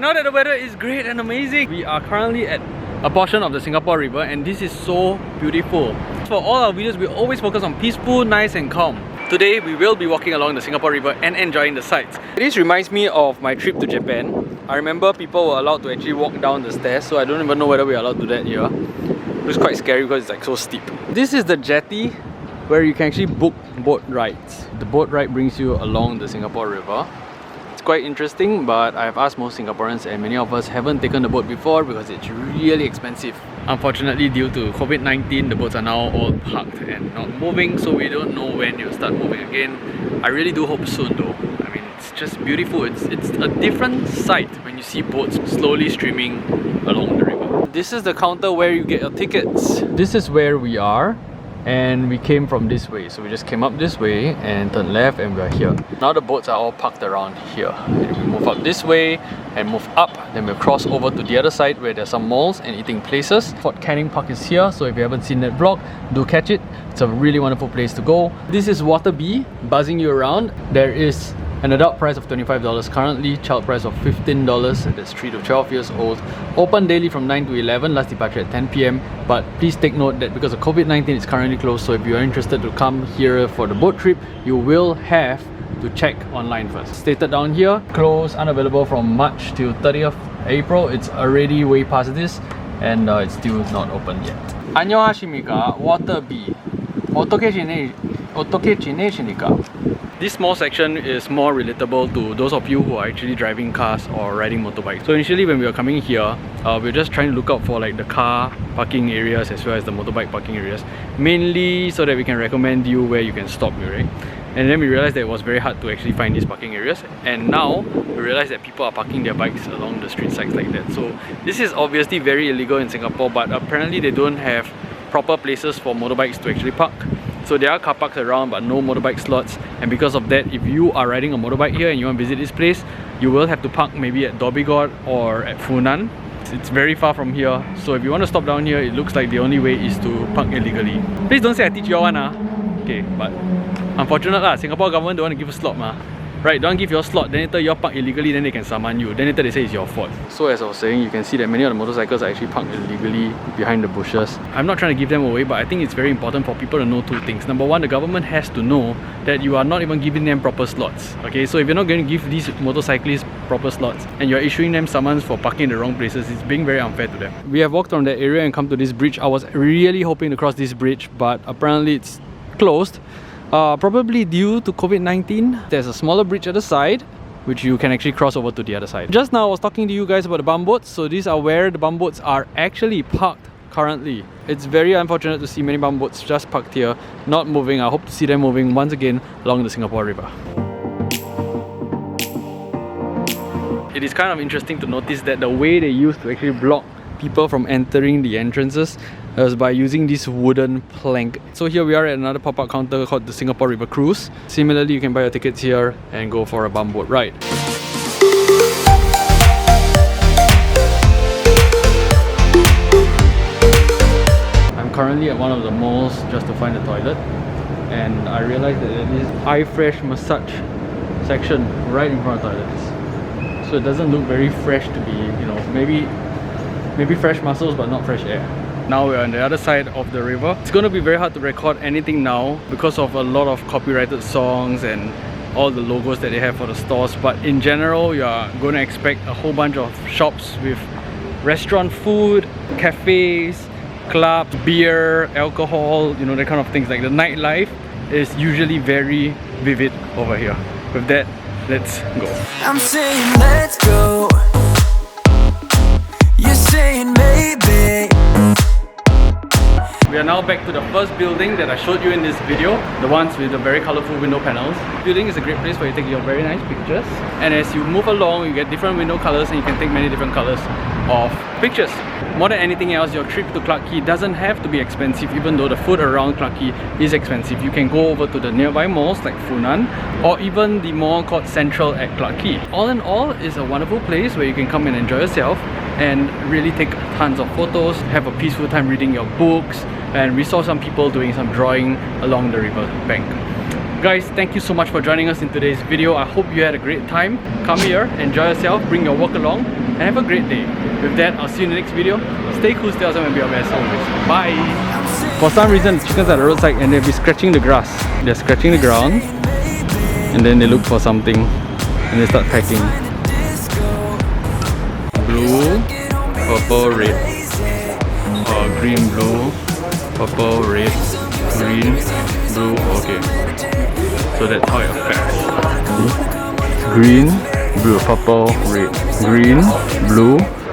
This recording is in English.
now that the weather is great and amazing. We are currently at a portion of the Singapore River and this is so beautiful. For all our videos, we always focus on peaceful, nice and calm. Today, we will be walking along the Singapore River and enjoying the sights. This reminds me of my trip to Japan. I remember people were allowed to actually walk down the stairs, so I don't even know whether we are allowed to do that here. It was quite scary because it's like so steep. This is the jetty where you can actually book boat rides. The boat ride brings you along the Singapore River. It's quite interesting, but I've asked most Singaporeans and many of us haven't taken the boat before because it's really expensive. Unfortunately, due to COVID-19, the boats are now all parked and not moving, so we don't know when they'll start moving again. I really do hope soon though. I mean, it's just beautiful. It's a different sight when you see boats slowly streaming along the river. This is the counter where you get your tickets. This is where we are. And we came from this way, so we just came up this way and turned left and we're here. Now the boats are all parked around here. And we move up this way and move up, then we'll cross over to the other side where there's some malls and eating places. Fort Canning Park is here, so if you haven't seen that vlog, do catch it. It's a really wonderful place to go. This is Water Bee buzzing you around. There is an adult price of $25 currently, child price of $15, that's 3 to 12 years old. Open daily from 9 to 11, last departure at 10 PM. But please take note that because of COVID-19 it's currently closed, so if you are interested to come here for the boat trip, you will have to check online first. Stated down here, closed, unavailable from March till 30th April. It's already way past this and it's still not open yet. 안녕하십니까, Water Bee. 어떻게 지내십니까? This small section is more relatable to those of you who are actually driving cars or riding motorbikes. So initially when we were coming here, we were just trying to look out for like the car parking areas as well as the motorbike parking areas, mainly so that we can recommend you where you can stop, right? And then we realized that it was very hard to actually find these parking areas, and now we realize that people are parking their bikes along the street sides like that. So this is obviously very illegal in Singapore, but apparently they don't have proper places for motorbikes to actually park. So there are car parks around but no motorbike slots, and because of that, if you are riding a motorbike here and you want to visit this place, you will have to park maybe at Dhoby Ghaut or at Funan. It's very far from here, so if you want to stop down here, it looks like the only way is to park illegally. Please don't say I teach you all one. Okay, but unfortunate lah, Singapore government don't want to give a slot ma. Right, don't give your slot, then later you park illegally, then they can summon you. Then later they say it's your fault. So as I was saying, you can see that many of the motorcycles are actually parked illegally behind the bushes. I'm not trying to give them away, but I think it's very important for people to know two things. Number one, the government has to know that you are not even giving them proper slots. Okay, so if you're not going to give these motorcyclists proper slots and you're issuing them summons for parking in the wrong places, it's being very unfair to them. We have walked from that area and come to this bridge. I was really hoping to cross this bridge, but apparently it's closed. Probably due to COVID-19. There's a smaller bridge at the side which you can actually cross over to the other side. Just now I was talking to you guys about the bum boats, so these are where the bum boats are actually parked currently. It's very unfortunate to see many bum boats just parked here, not moving. I hope to see them moving once again along the Singapore River. It is kind of interesting to notice that the way they used to actually block people from entering the entrances was by using this wooden plank. So here we are at another pop-up counter called the Singapore River Cruise. Similarly, you can buy your tickets here and go for a bum boat ride. I'm currently at one of the malls just to find a toilet, and I realized that there is iFresh massage section right in front of toilets. So it doesn't look very fresh to be, you know, maybe fresh muscles but not fresh air. Now we're on the other side of the river. It's going to be very hard to record anything now because of a lot of copyrighted songs and all the logos that they have for the stores, but in general you are going to expect a whole bunch of shops with restaurant food, cafes, clubs, beer, alcohol, you know, that kind of things. Like the nightlife is usually very vivid over here. With that, let's go. I'm saying let's go. You're saying maybe. We are now back to the first building that I showed you in this video, the ones with the very colorful window panels. The building is a great place where you take your very nice pictures, and as you move along you get different window colors and you can take many different colors of pictures. More than anything else, your trip to Clarke Quay doesn't have to be expensive, even though the food around Clarke Quay is expensive. You can go over to the nearby malls like Funan or even the mall called Central at Clarke Quay. All in all, it's a wonderful place where you can come and enjoy yourself and really take tons of photos, have a peaceful time reading your books, and we saw some people doing some drawing along the river bank. Guys, thank you so much for joining us in today's video. I hope you had a great time. Come here, enjoy yourself, bring your work along, and have a great day. With that, I'll see you in the next video. Stay cool, stay awesome, and be your best always. Bye! For some reason, the chickens are at the roadside and they'll be scratching the grass. They're scratching the ground, and then they look for something, and they start pecking. Blue, purple, red. Green, blue, purple, red, green, blue, okay. So that's how it affects. Green, blue, purple, red, green, blue,